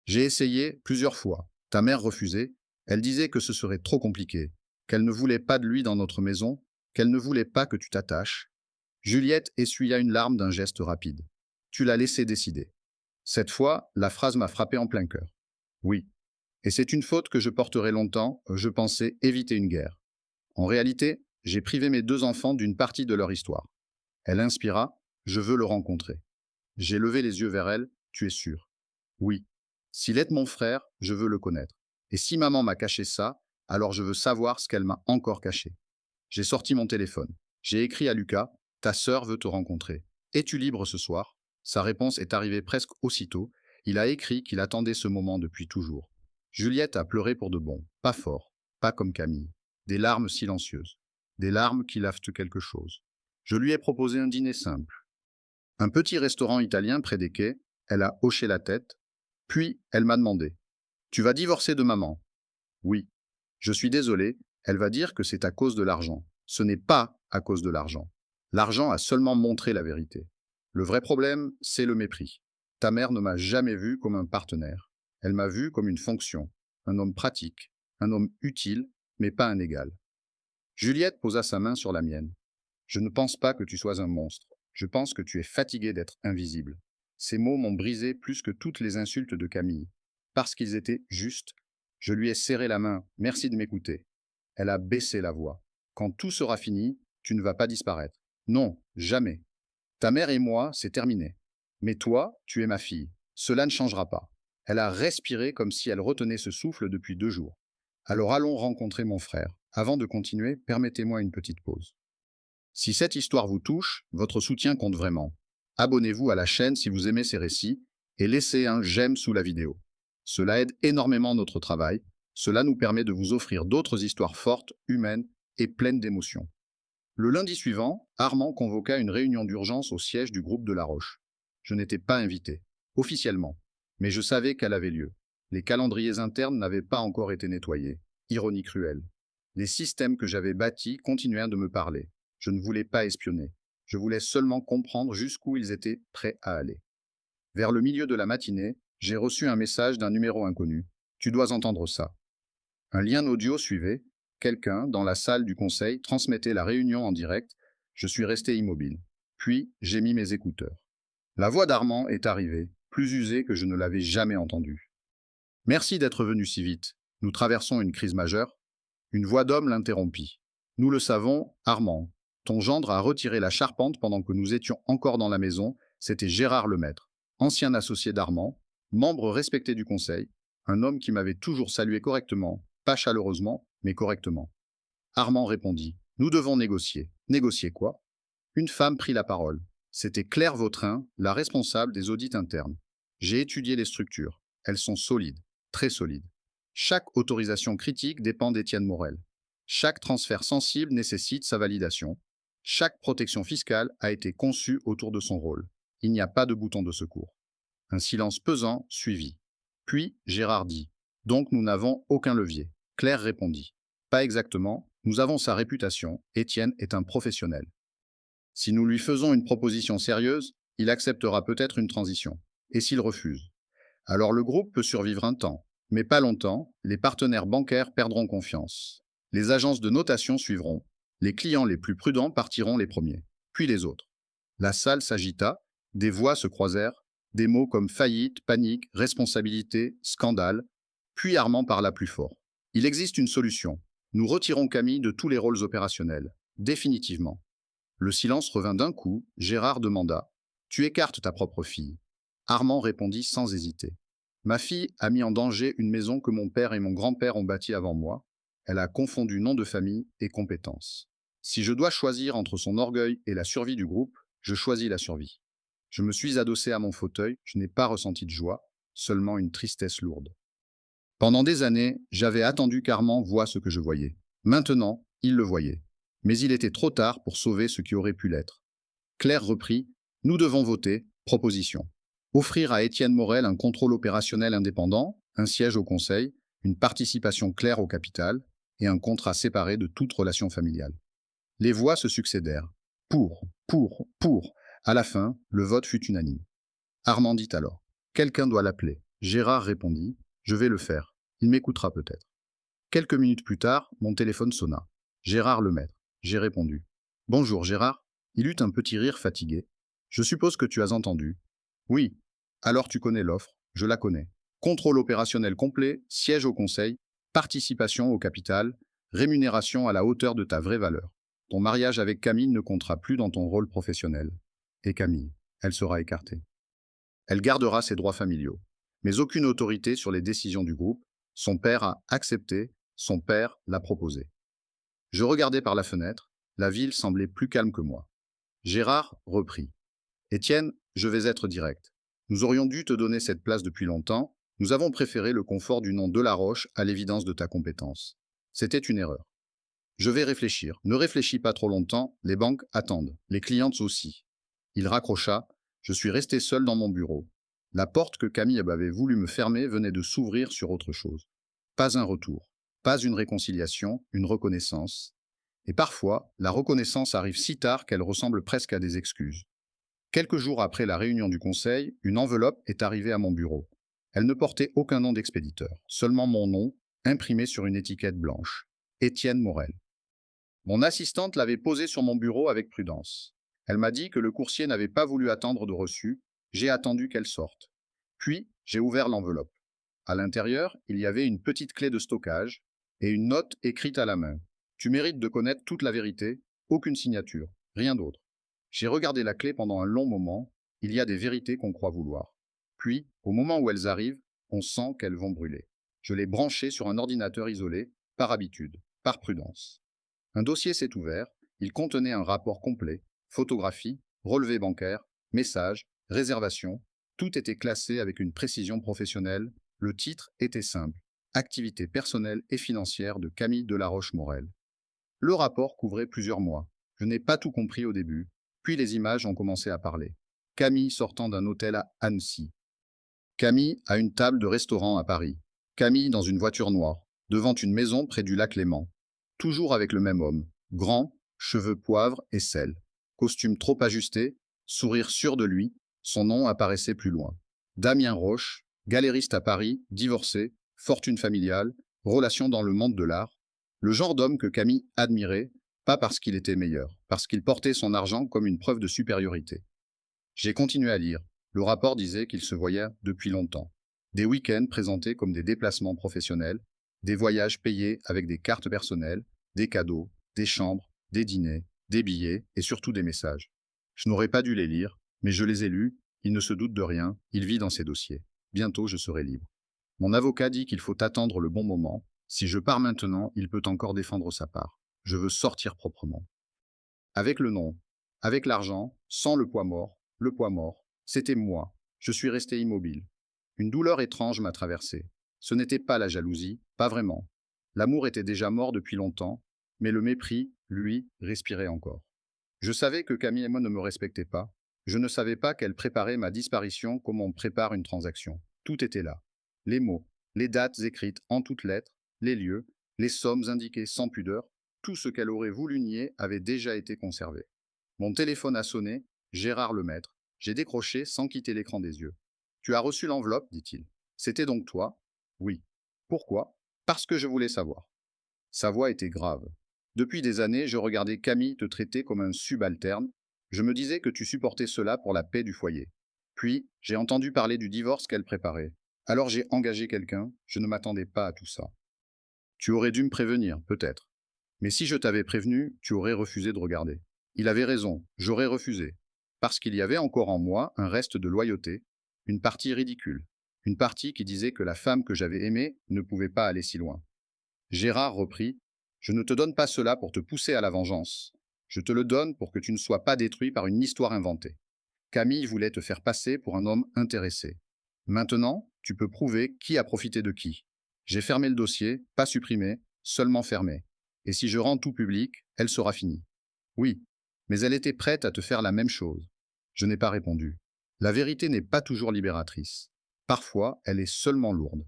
J'ai essayé plusieurs fois. Ta mère refusait. Elle disait que ce serait trop compliqué, qu'elle ne voulait pas de lui dans notre maison, qu'elle ne voulait pas que tu t'attaches. Juliette essuya une larme d'un geste rapide. Tu l'as laissé décider. Cette fois, la phrase m'a frappé en plein cœur. Oui. Et c'est une faute que je porterai longtemps, je pensais éviter une guerre. En réalité, j'ai privé mes 2 enfants d'une partie de leur histoire. Elle inspira, je veux le rencontrer. J'ai levé les yeux vers elle, tu es sûr? Oui. S'il est mon frère, je veux le connaître. Et si maman m'a caché ça, alors je veux savoir ce qu'elle m'a encore caché. J'ai sorti mon téléphone. J'ai écrit à Lucas, ta sœur veut te rencontrer. Es-tu libre ce soir? Sa réponse est arrivée presque aussitôt. Il a écrit qu'il attendait ce moment depuis toujours. Juliette a pleuré pour de bon, pas fort, pas comme Camille. Des larmes silencieuses, des larmes qui lavent quelque chose. Je lui ai proposé un dîner simple. Un petit restaurant italien près des quais, elle a hoché la tête, puis elle m'a demandé « Tu vas divorcer de maman ?» Oui. Je suis désolé, elle va dire que c'est à cause de l'argent. Ce n'est pas à cause de l'argent. L'argent a seulement montré la vérité. Le vrai problème, c'est le mépris. Ta mère ne m'a jamais vu comme un partenaire. Elle m'a vu comme une fonction, un homme pratique, un homme utile, mais pas un égal. Juliette posa sa main sur la mienne. Je ne pense pas que tu sois un monstre. Je pense que tu es fatigué d'être invisible. Ces mots m'ont brisé plus que toutes les insultes de Camille. Parce qu'ils étaient justes, je lui ai serré la main. Merci de m'écouter. Elle a baissé la voix. Quand tout sera fini, tu ne vas pas disparaître. Non, jamais. Ta mère et moi, c'est terminé. Mais toi, tu es ma fille. Cela ne changera pas. Elle a respiré comme si elle retenait ce souffle depuis 2 jours. Alors allons rencontrer mon frère. Avant de continuer, permettez-moi une petite pause. Si cette histoire vous touche, votre soutien compte vraiment. Abonnez-vous à la chaîne si vous aimez ces récits et laissez un j'aime sous la vidéo. Cela aide énormément notre travail. Cela nous permet de vous offrir d'autres histoires fortes, humaines et pleines d'émotions. Le lundi suivant, Armand convoqua une réunion d'urgence au siège du groupe de La Roche. Je n'étais pas invité, officiellement, mais je savais qu'elle avait lieu. Les calendriers internes n'avaient pas encore été nettoyés. Ironie cruelle. Les systèmes que j'avais bâtis continuèrent de me parler. Je ne voulais pas espionner. Je voulais seulement comprendre jusqu'où ils étaient prêts à aller. Vers le milieu de la matinée, j'ai reçu un message d'un numéro inconnu. Tu dois entendre ça. Un lien audio suivait. Quelqu'un, dans la salle du conseil, transmettait la réunion en direct. Je suis resté immobile. Puis, j'ai mis mes écouteurs. La voix d'Armand est arrivée, plus usée que je ne l'avais jamais entendue. Merci d'être venu si vite. Nous traversons une crise majeure. Une voix d'homme l'interrompit. Nous le savons, Armand. Ton gendre a retiré la charpente pendant que nous étions encore dans la maison. C'était Gérard Lemaître, ancien associé d'Armand, membre respecté du conseil, un homme qui m'avait toujours salué correctement, pas chaleureusement, mais correctement. Armand répondit. Nous devons négocier. Négocier quoi? Une femme prit la parole. C'était Claire Vautrin, la responsable des audits internes. J'ai étudié les structures. Elles sont solides, très solides. Chaque autorisation critique dépend d'Étienne Morel. Chaque transfert sensible nécessite sa validation. Chaque protection fiscale a été conçue autour de son rôle. Il n'y a pas de bouton de secours. Un silence pesant suivit. Puis Gérard dit. Donc nous n'avons aucun levier. Claire répondit. Pas exactement, nous avons sa réputation, Étienne est un professionnel. Si nous lui faisons une proposition sérieuse, il acceptera peut-être une transition. Et s'il refuse? Alors le groupe peut survivre un temps, mais pas longtemps, les partenaires bancaires perdront confiance. Les agences de notation suivront. Les clients les plus prudents partiront les premiers, puis les autres. La salle s'agita, des voix se croisèrent, des mots comme faillite, panique, responsabilité, scandale, puis Armand parla plus fort. Il existe une solution. Nous retirons Camille de tous les rôles opérationnels, définitivement. Le silence revint d'un coup, Gérard demanda. Tu écartes ta propre fille. Armand répondit sans hésiter. Ma fille a mis en danger une maison que mon père et mon grand-père ont bâtie avant moi. Elle a confondu nom de famille et compétences. Si je dois choisir entre son orgueil et la survie du groupe, je choisis la survie. Je me suis adossé à mon fauteuil, je n'ai pas ressenti de joie, seulement une tristesse lourde. Pendant des années, j'avais attendu qu'Armand voie ce que je voyais. Maintenant, il le voyait. Mais il était trop tard pour sauver ce qui aurait pu l'être. Claire reprit. Nous devons voter. Proposition. Offrir à Étienne Morel un contrôle opérationnel indépendant, un siège au conseil, une participation claire au capital et un contrat séparé de toute relation familiale. Les voix se succédèrent. Pour. À la fin, le vote fut unanime. Armand dit alors. Quelqu'un doit l'appeler. Gérard répondit. Je vais le faire. Il m'écoutera peut-être. Quelques minutes plus tard, mon téléphone sonna. Gérard Lemaître. J'ai répondu. Bonjour Gérard. Il eut un petit rire fatigué. Je suppose que tu as entendu. Oui. Alors tu connais l'offre. Je la connais. Contrôle opérationnel complet, siège au conseil, participation au capital, rémunération à la hauteur de ta vraie valeur. Ton mariage avec Camille ne comptera plus dans ton rôle professionnel. Et Camille, elle sera écartée. Elle gardera ses droits familiaux, mais aucune autorité sur les décisions du groupe. Son père a accepté, son père l'a proposé. Je regardais par la fenêtre, la ville semblait plus calme que moi. Gérard reprit. Étienne, je vais être direct. Nous aurions dû te donner cette place depuis longtemps. Nous avons préféré le confort du nom Delaroche à l'évidence de ta compétence. C'était une erreur. Je vais réfléchir. Ne réfléchis pas trop longtemps, les banques attendent, les clientes aussi. Il raccrocha. Je suis resté seul dans mon bureau. La porte que Camille avait voulu me fermer venait de s'ouvrir sur autre chose. Pas un retour, pas une réconciliation, une reconnaissance. Et parfois, la reconnaissance arrive si tard qu'elle ressemble presque à des excuses. Quelques jours après la réunion du conseil, une enveloppe est arrivée à mon bureau. Elle ne portait aucun nom d'expéditeur, seulement mon nom, imprimé sur une étiquette blanche. Étienne Morel. Mon assistante l'avait posée sur mon bureau avec prudence. Elle m'a dit que le coursier n'avait pas voulu attendre de reçu. J'ai attendu qu'elle sorte. Puis, j'ai ouvert l'enveloppe. À l'intérieur, il y avait une petite clé de stockage et une note écrite à la main. Tu mérites de connaître toute la vérité, aucune signature, rien d'autre. J'ai regardé la clé pendant un long moment. Il y a des vérités qu'on croit vouloir. Puis, au moment où elles arrivent, on sent qu'elles vont brûler. Je l'ai branchée sur un ordinateur isolé, par habitude, par prudence. Un dossier s'est ouvert. Il contenait un rapport complet, photographie, relevé bancaire, messages, réservation. Tout était classé avec une précision professionnelle. Le titre était simple. Activité personnelle et financière de Camille Delaroche-Morel. Le rapport couvrait plusieurs mois. Je n'ai pas tout compris au début. Puis les images ont commencé à parler. Camille sortant d'un hôtel à Annecy. Camille à une table de restaurant à Paris. Camille dans une voiture noire, devant une maison près du lac Léman. toujours avec le même homme, grand, cheveux poivre et sel, costume trop ajusté, sourire sûr de lui, son nom apparaissait plus loin. Damien Roche, galériste à Paris, divorcé, fortune familiale, relation dans le monde de l'art, le genre d'homme que Camille admirait, pas parce qu'il était meilleur, parce qu'il portait son argent comme une preuve de supériorité. J'ai continué à lire. Le rapport disait qu'ils se voyaient depuis longtemps. Des week-ends présentés comme des déplacements professionnels, des voyages payés avec des cartes personnelles, des cadeaux, des chambres, des dîners, des billets et surtout des messages. Je n'aurais pas dû les lire, mais je les ai lus, il ne se doute de rien, il vit dans ses dossiers. Bientôt je serai libre. Mon avocat dit qu'il faut attendre le bon moment. Si je pars maintenant, il peut encore défendre sa part. Je veux sortir proprement. Avec le nom, avec l'argent, sans le poids mort, c'était moi. Je suis resté immobile. Une douleur étrange m'a traversé. Ce n'était pas la jalousie, pas vraiment. L'amour était déjà mort depuis longtemps, mais le mépris, lui, respirait encore. Je savais que Camille et moi ne me respectaient pas. Je ne savais pas qu'elle préparait ma disparition comme on prépare une transaction. Tout était là. Les mots, les dates écrites en toutes lettres, les lieux, les sommes indiquées sans pudeur, tout ce qu'elle aurait voulu nier avait déjà été conservé. Mon téléphone a sonné, Gérard Lemaître. J'ai décroché sans quitter l'écran des yeux. Tu as reçu l'enveloppe, dit-il. C'était donc toi? Oui. Pourquoi? Parce que je voulais savoir. Sa voix était grave. Depuis des années, je regardais Camille te traiter comme un subalterne. Je me disais que tu supportais cela pour la paix du foyer. Puis, j'ai entendu parler du divorce qu'elle préparait. Alors j'ai engagé quelqu'un, je ne m'attendais pas à tout ça. Tu aurais dû me prévenir, peut-être. Mais si je t'avais prévenu, tu aurais refusé de regarder. Il avait raison, j'aurais refusé. Parce qu'il y avait encore en moi un reste de loyauté, une partie ridicule, une partie qui disait que la femme que j'avais aimée ne pouvait pas aller si loin. Gérard reprit, je ne te donne pas cela pour te pousser à la vengeance. Je te le donne pour que tu ne sois pas détruit par une histoire inventée. Camille voulait te faire passer pour un homme intéressé. Maintenant, tu peux prouver qui a profité de qui. J'ai fermé le dossier, pas supprimé, seulement fermé. Et si je rends tout public, elle sera finie. Oui, mais elle était prête à te faire la même chose. Je n'ai pas répondu. La vérité n'est pas toujours libératrice. Parfois, elle est seulement lourde.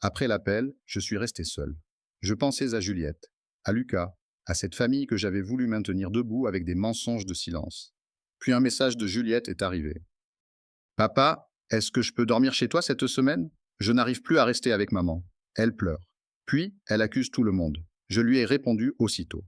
Après l'appel, je suis resté seul. Je pensais à Juliette, à Lucas, à cette famille que j'avais voulu maintenir debout avec des mensonges de silence. Puis un message de Juliette est arrivé. Papa, est-ce que je peux dormir chez toi cette semaine? Je n'arrive plus à rester avec maman. Elle pleure. Puis, elle accuse tout le monde. Je lui ai répondu aussitôt.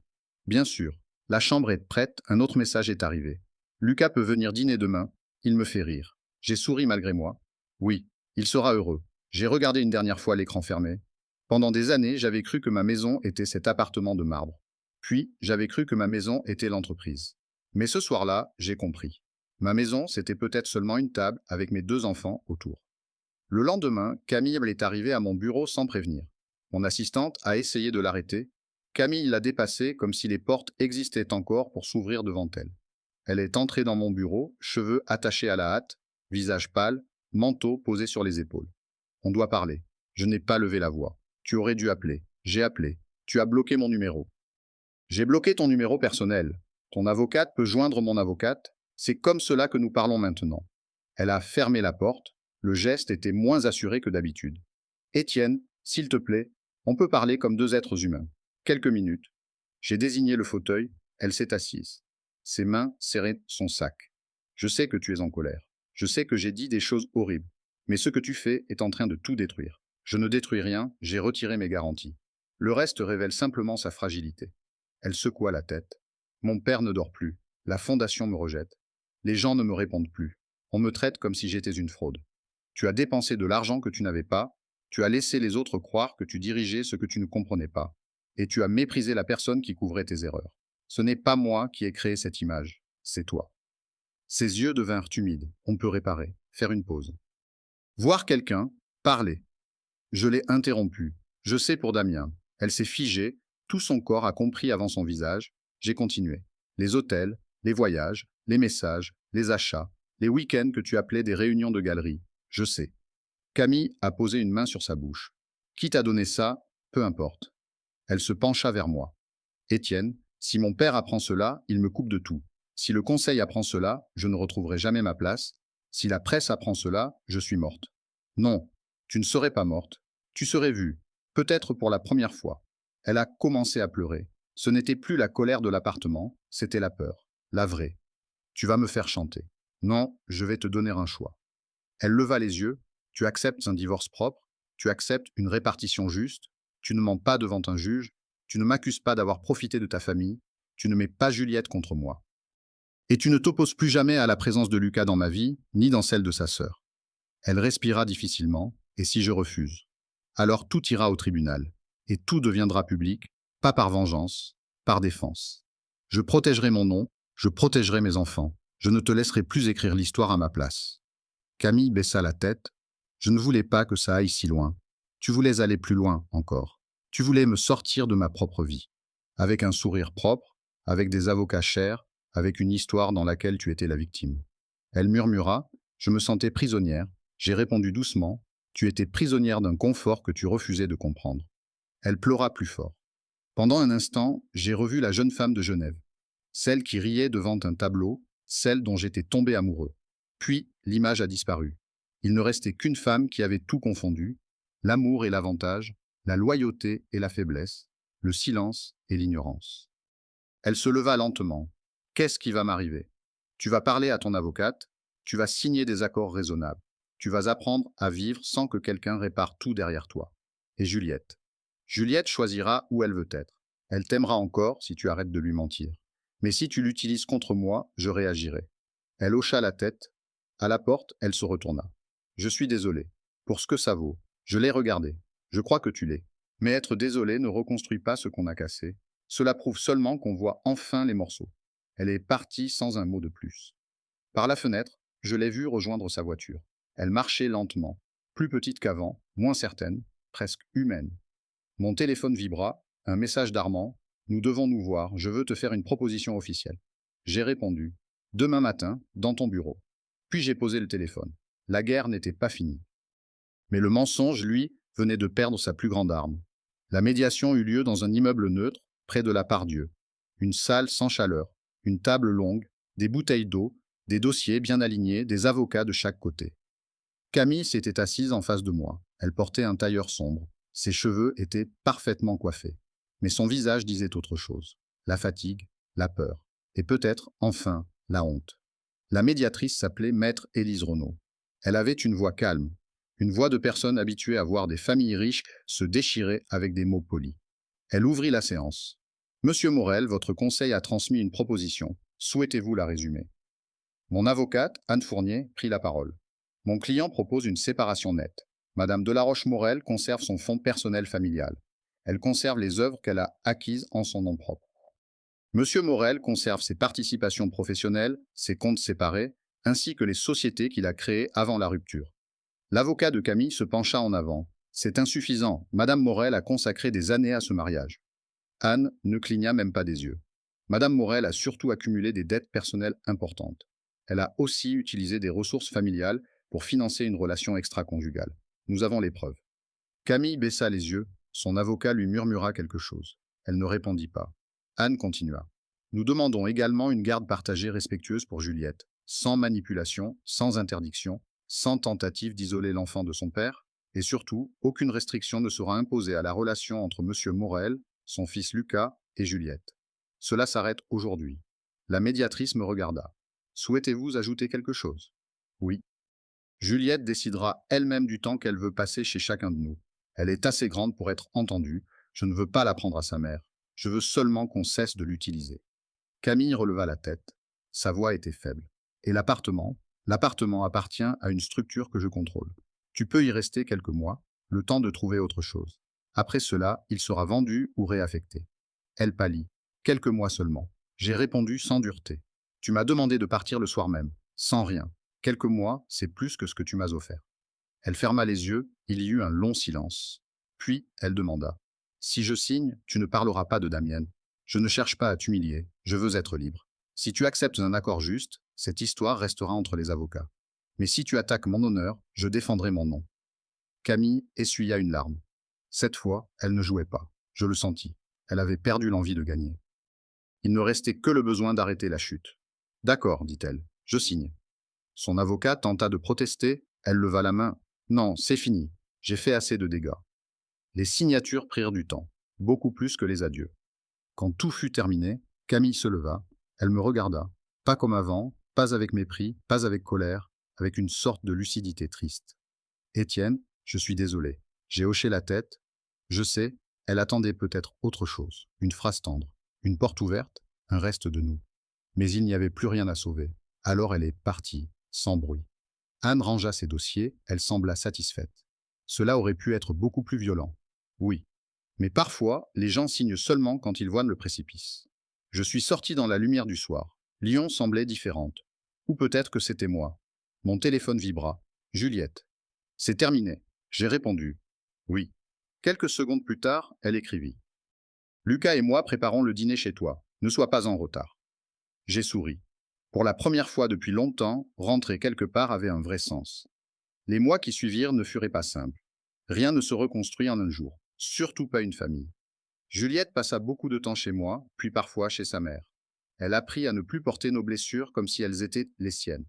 Bien sûr, la chambre est prête, un autre message est arrivé. Lucas peut venir dîner demain, il me fait rire. J'ai souri malgré moi. Oui, il sera heureux. J'ai regardé une dernière fois l'écran fermé. Pendant des années, j'avais cru que ma maison était cet appartement de marbre. Puis, j'avais cru que ma maison était l'entreprise. Mais ce soir-là, j'ai compris. Ma maison, c'était peut-être seulement une table avec mes 2 enfants autour. Le lendemain, Camille est arrivée à mon bureau sans prévenir. Mon assistante a essayé de l'arrêter. Camille l'a dépassée comme si les portes existaient encore pour s'ouvrir devant elle. Elle est entrée dans mon bureau, cheveux attachés à la hâte, visage pâle, manteau posé sur les épaules. On doit parler. Je n'ai pas levé la voix. Tu aurais dû appeler. J'ai appelé. Tu as bloqué mon numéro. J'ai bloqué ton numéro personnel. Ton avocate peut joindre mon avocate. C'est comme cela que nous parlons maintenant. Elle a fermé la porte. Le geste était moins assuré que d'habitude. Étienne, s'il te plaît, on peut parler comme 2 êtres humains. Quelques minutes. J'ai désigné le fauteuil. Elle s'est assise. Ses mains serraient son sac. Je sais que tu es en colère. Je sais que j'ai dit des choses horribles. Mais ce que tu fais est en train de tout détruire. Je ne détruis rien, j'ai retiré mes garanties. Le reste révèle simplement sa fragilité. Elle secoua la tête. Mon père ne dort plus. La fondation me rejette. Les gens ne me répondent plus. On me traite comme si j'étais une fraude. Tu as dépensé de l'argent que tu n'avais pas. Tu as laissé les autres croire que tu dirigeais ce que tu ne comprenais pas. Et tu as méprisé la personne qui couvrait tes erreurs. Ce n'est pas moi qui ai créé cette image. C'est toi. Ses yeux devinrent humides. On peut réparer. Faire une pause. Voir quelqu'un. Parler. Je l'ai interrompue. Je sais pour Damien. Elle s'est figée. Tout son corps a compris avant son visage. J'ai continué. Les hôtels, les voyages, les messages, les achats, les week-ends que tu appelais des réunions de galerie. Je sais. Camille a posé une main sur sa bouche. Qui t'a donné ça? Peu importe. Elle se pencha vers moi. Étienne, si mon père apprend cela, il me coupe de tout. Si le conseil apprend cela, je ne retrouverai jamais ma place. Si la presse apprend cela, je suis morte. Non, tu ne serais pas morte. Tu serais vue, peut-être pour la première fois. Elle a commencé à pleurer. Ce n'était plus la colère de l'appartement, c'était la peur, la vraie. Tu vas me faire chanter. Non, je vais te donner un choix. Elle leva les yeux. Tu acceptes un divorce propre, tu acceptes une répartition juste, tu ne mens pas devant un juge, tu ne m'accuses pas d'avoir profité de ta famille, tu ne mets pas Juliette contre moi. Et tu ne t'opposes plus jamais à la présence de Lucas dans ma vie, ni dans celle de sa sœur. Elle respira difficilement. Et si je refuse? Alors tout ira au tribunal. Et tout deviendra public, pas par vengeance, par défense. Je protégerai mon nom, je protégerai mes enfants. Je ne te laisserai plus écrire l'histoire à ma place. Camille baissa la tête. Je ne voulais pas que ça aille si loin. Tu voulais aller plus loin encore. Tu voulais me sortir de ma propre vie. Avec un sourire propre, avec des avocats chers, avec une histoire dans laquelle tu étais la victime. Elle murmura. Je me sentais prisonnière. J'ai répondu doucement. Tu étais prisonnière d'un confort que tu refusais de comprendre. Elle pleura plus fort. Pendant un instant, j'ai revu la jeune femme de Genève. Celle qui riait devant un tableau, celle dont j'étais tombé amoureux. Puis, l'image a disparu. Il ne restait qu'une femme qui avait tout confondu, l'amour et l'avantage, la loyauté et la faiblesse, le silence et l'ignorance. Elle se leva lentement. Qu'est-ce qui va m'arriver? Tu vas parler à ton avocate, tu vas signer des accords raisonnables, tu vas apprendre à vivre sans que quelqu'un répare tout derrière toi. Et Juliette? Juliette choisira où elle veut être. Elle t'aimera encore si tu arrêtes de lui mentir. Mais si tu l'utilises contre moi, je réagirai. Elle hocha la tête. À la porte, elle se retourna. Je suis désolé. Pour ce que ça vaut. Je l'ai regardé. Je crois que tu l'es. Mais être désolé ne reconstruit pas ce qu'on a cassé. Cela prouve seulement qu'on voit enfin les morceaux. Elle est partie sans un mot de plus. Par la fenêtre, je l'ai vue rejoindre sa voiture. Elle marchait lentement, plus petite qu'avant, moins certaine, presque humaine. Mon téléphone vibra, un message d'Armand. Nous devons nous voir, je veux te faire une proposition officielle. J'ai répondu. Demain matin, dans ton bureau. Puis j'ai posé le téléphone. La guerre n'était pas finie. Mais le mensonge, lui, venait de perdre sa plus grande arme. La médiation eut lieu dans un immeuble neutre, près de la Part-Dieu. Une salle sans chaleur, une table longue, des bouteilles d'eau, des dossiers bien alignés, des avocats de chaque côté. Camille s'était assise en face de moi. Elle portait un tailleur sombre. Ses cheveux étaient parfaitement coiffés. Mais son visage disait autre chose. La fatigue, la peur. Et peut-être, enfin, la honte. La médiatrice s'appelait Maître Élise Renaud. Elle avait une voix calme, une voix de personne habituée à voir des familles riches se déchirer avec des mots polis. Elle ouvrit la séance. Monsieur Morel, votre conseil a transmis une proposition. Souhaitez-vous la résumer? Mon avocate, Anne Fournier, prit la parole. Mon client propose une séparation nette. Madame Delaroche-Morel conserve son fonds personnel familial. Elle conserve les œuvres qu'elle a acquises en son nom propre. Monsieur Morel conserve ses participations professionnelles, ses comptes séparés, ainsi que les sociétés qu'il a créées avant la rupture. L'avocat de Camille se pencha en avant. C'est insuffisant. Madame Morel a consacré des années à ce mariage. Anne ne cligna même pas des yeux. Madame Morel a surtout accumulé des dettes personnelles importantes. Elle a aussi utilisé des ressources familiales pour financer une relation extra-conjugale. Nous avons les preuves. Camille baissa les yeux. Son avocat lui murmura quelque chose. Elle ne répondit pas. Anne continua. Nous demandons également une garde partagée respectueuse pour Juliette, sans manipulation, sans interdiction, sans tentative d'isoler l'enfant de son père, et surtout, aucune restriction ne sera imposée à la relation entre M. Morel, son fils Lucas et Juliette. Cela s'arrête aujourd'hui. La médiatrice me regarda. Souhaitez-vous ajouter quelque chose? Oui. Juliette décidera elle-même du temps qu'elle veut passer chez chacun de nous. Elle est assez grande pour être entendue. Je ne veux pas la prendre à sa mère. Je veux seulement qu'on cesse de l'utiliser. Camille releva la tête. Sa voix était faible. Et l'appartement appartient à une structure que je contrôle. Tu peux y rester quelques mois, le temps de trouver autre chose. Après cela, il sera vendu ou réaffecté. Elle pâlit. Quelques mois seulement. J'ai répondu sans dureté. Tu m'as demandé de partir le soir même, sans rien. Quelques mois, c'est plus que ce que tu m'as offert. Elle ferma les yeux, il y eut un long silence. Puis, elle demanda. Si je signe, tu ne parleras pas de Damienne. Je ne cherche pas à t'humilier, je veux être libre. Si tu acceptes un accord juste, cette histoire restera entre les avocats. Mais si tu attaques mon honneur, je défendrai mon nom. Camille essuya une larme. Cette fois, elle ne jouait pas. Je le sentis. Elle avait perdu l'envie de gagner. Il ne restait que le besoin d'arrêter la chute. D'accord, dit-elle, je signe. Son avocat tenta de protester, elle leva la main. Non, c'est fini, j'ai fait assez de dégâts. Les signatures prirent du temps, beaucoup plus que les adieux. Quand tout fut terminé, Camille se leva. Elle me regarda, pas comme avant, pas avec mépris, pas avec colère, avec une sorte de lucidité triste. Étienne, je suis désolé. J'ai hoché la tête. Je sais, elle attendait peut-être autre chose. Une phrase tendre, une porte ouverte, un reste de nous. Mais il n'y avait plus rien à sauver. Alors elle est partie, sans bruit. Anne rangea ses dossiers, elle sembla satisfaite. Cela aurait pu être beaucoup plus violent. Oui. Mais parfois, les gens signent seulement quand ils voient le précipice. Je suis sorti dans la lumière du soir. Lyon semblait différente. Ou peut-être que c'était moi. Mon téléphone vibra. Juliette. C'est terminé. J'ai répondu. Oui. Quelques secondes plus tard, elle écrivit. Lucas et moi préparons le dîner chez toi. Ne sois pas en retard. J'ai souri. Pour la première fois depuis longtemps, rentrer quelque part avait un vrai sens. Les mois qui suivirent ne furent pas simples. Rien ne se reconstruit en un jour, surtout pas une famille. Juliette passa beaucoup de temps chez moi, puis parfois chez sa mère. Elle apprit à ne plus porter nos blessures comme si elles étaient les siennes.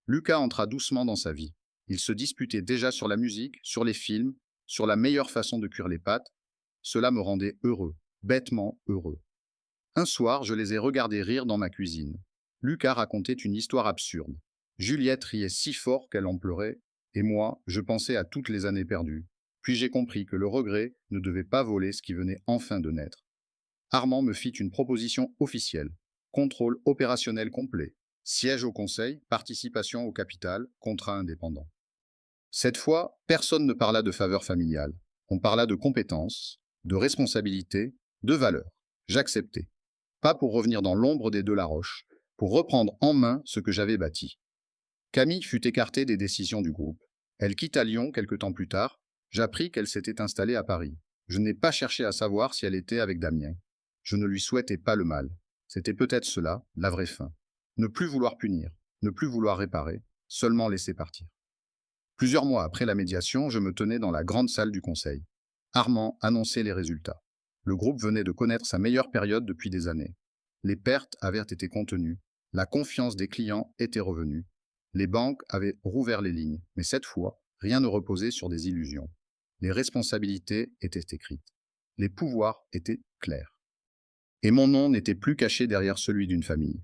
Lucas entra doucement dans sa vie. Ils se disputaient déjà sur la musique, sur les films, sur la meilleure façon de cuire les pâtes. Cela me rendait heureux, bêtement heureux. Un soir, je les ai regardés rire dans ma cuisine. Lucas racontait une histoire absurde. Juliette riait si fort qu'elle en pleurait, et moi, je pensais à toutes les années perdues. Puis j'ai compris que le regret ne devait pas voler ce qui venait enfin de naître. Armand me fit une proposition officielle. Contrôle opérationnel complet. Siège au conseil, participation au capital, contrat indépendant. Cette fois, personne ne parla de faveur familiale. On parla de compétences, de responsabilité, de valeurs. J'acceptais. Pas pour revenir dans l'ombre des Delaroche, pour reprendre en main ce que j'avais bâti. Camille fut écartée des décisions du groupe. Elle quitta Lyon quelque temps plus tard. J'appris qu'elle s'était installée à Paris. Je n'ai pas cherché à savoir si elle était avec Damien. Je ne lui souhaitais pas le mal. C'était peut-être cela, la vraie fin. Ne plus vouloir punir, ne plus vouloir réparer, seulement laisser partir. Plusieurs mois après la médiation, je me tenais dans la grande salle du conseil. Armand annonçait les résultats. Le groupe venait de connaître sa meilleure période depuis des années. Les pertes avaient été contenues, la confiance des clients était revenue. Les banques avaient rouvert les lignes, mais cette fois, rien ne reposait sur des illusions. Les responsabilités étaient écrites. Les pouvoirs étaient clairs. Et mon nom n'était plus caché derrière celui d'une famille.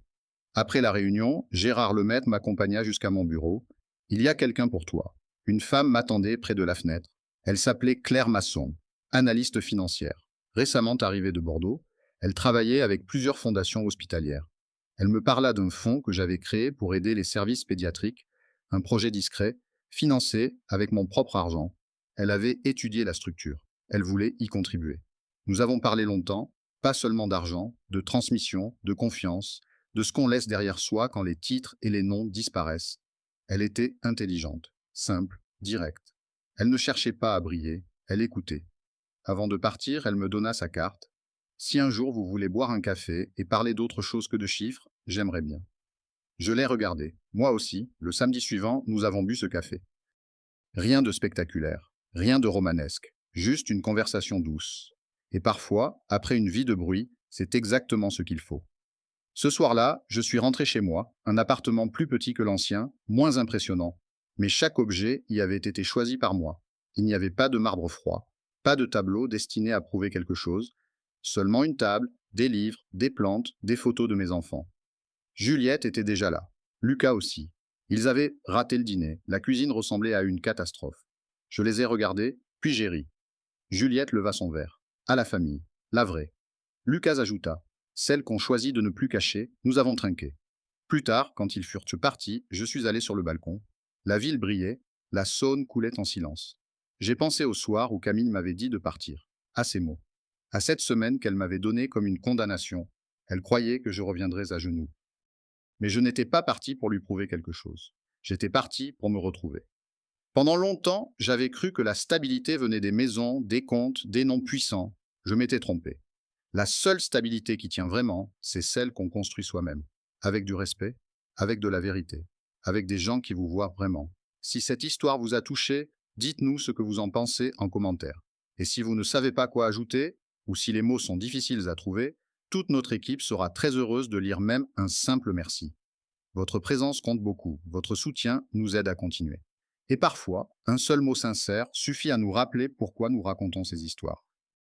Après la réunion, Gérard Lemaître m'accompagna jusqu'à mon bureau. Il y a quelqu'un pour toi. Une femme m'attendait près de la fenêtre. Elle s'appelait Claire Masson, analyste financière. Récemment arrivée de Bordeaux, elle travaillait avec plusieurs fondations hospitalières. Elle me parla d'un fonds que j'avais créé pour aider les services pédiatriques, un projet discret, financé avec mon propre argent. Elle avait étudié la structure. Elle voulait y contribuer. Nous avons parlé longtemps, pas seulement d'argent, de transmission, de confiance, de ce qu'on laisse derrière soi quand les titres et les noms disparaissent. Elle était intelligente, simple, directe. Elle ne cherchait pas à briller, elle écoutait. Avant de partir, elle me donna sa carte. Si un jour vous voulez boire un café et parler d'autre chose que de chiffres, j'aimerais bien. Je l'ai regardé. Moi aussi, le samedi suivant, nous avons bu ce café. Rien de spectaculaire, rien de romanesque, juste une conversation douce. Et parfois, après une vie de bruit, c'est exactement ce qu'il faut. Ce soir-là, je suis rentré chez moi, un appartement plus petit que l'ancien, moins impressionnant. Mais chaque objet y avait été choisi par moi. Il n'y avait pas de marbre froid, pas de tableau destiné à prouver quelque chose, seulement une table, des livres, des plantes, des photos de mes enfants. Juliette était déjà là, Lucas aussi. Ils avaient raté le dîner, la cuisine ressemblait à une catastrophe. Je les ai regardés, puis j'ai ri. Juliette leva son verre. À la famille, la vraie. Lucas ajouta. Celle qu'on choisit de ne plus cacher, nous avons trinqué. Plus tard, quand ils furent partis, je suis allé sur le balcon. La ville brillait, la Saône coulait en silence. J'ai pensé au soir où Camille m'avait dit de partir, à ces mots, à cette semaine qu'elle m'avait donnée comme une condamnation. Elle croyait que je reviendrais à genoux. Mais je n'étais pas parti pour lui prouver quelque chose. J'étais parti pour me retrouver. Pendant longtemps, j'avais cru que la stabilité venait des maisons, des comptes, des noms puissants. Je m'étais trompé. La seule stabilité qui tient vraiment, c'est celle qu'on construit soi-même, avec du respect, avec de la vérité, avec des gens qui vous voient vraiment. Si cette histoire vous a touché, dites-nous ce que vous en pensez en commentaire. Et si vous ne savez pas quoi ajouter, ou si les mots sont difficiles à trouver, toute notre équipe sera très heureuse de lire même un simple merci. Votre présence compte beaucoup, votre soutien nous aide à continuer. Et parfois, un seul mot sincère suffit à nous rappeler pourquoi nous racontons ces histoires.